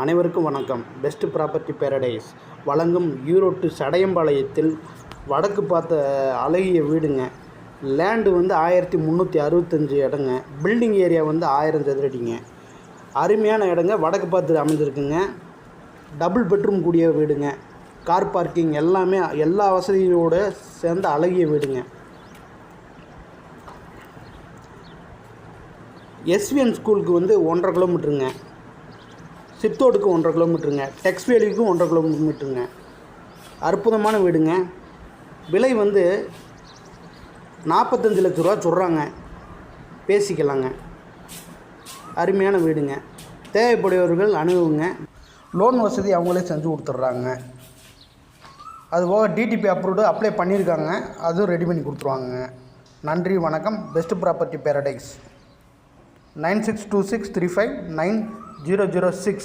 அனைவருக்கும் வணக்கம். Best property paradise வழங்கும் ஈரோட்டு சடையம்பாளையத்தில் வடக்கு பார்த்த அழகிய வீடுங்க. லேண்டு வந்து 1365 இடங்க. பில்டிங் ஏரியா வந்து 1000 சதுரடிங்க. அருமையான இடங்க. வடக்கு பார்த்து அமைஞ்சிருக்குங்க. டபுள் பெட்ரூம் கூடிய வீடுங்க. கார் பார்க்கிங் எல்லாமே எல்லா வசதியோடு சேர்ந்த அழகிய வீடுங்க. எஸ்விஎன் ஸ்கூலுக்கு வந்து 1.5 கிலோமீட்டருங்க. சித்தோடுக்கு 1.5 கிலோமீட்டருங்க. டெக்ஸ் வேலிக்கும் 1.5 கிலோமீட்டருங்க. அற்புதமான வீடுங்க. விலை வந்து 45 லட்ச ரூபா சொல்கிறாங்க. பேசிக்கலாங்க. அருமையான வீடுங்க. தேவைப்படுபவர்கள் அணுகுங்க. லோன் வசதி அவங்களே செஞ்சு கொடுத்துட்றாங்க. அதுபோக டிடிபி அப்ரூவ்டு அப்ளை பண்ணியிருக்காங்க. அதுவும் ரெடி பண்ணி கொடுத்துருவாங்க. நன்றி, வணக்கம். Best property paradise 9626359006.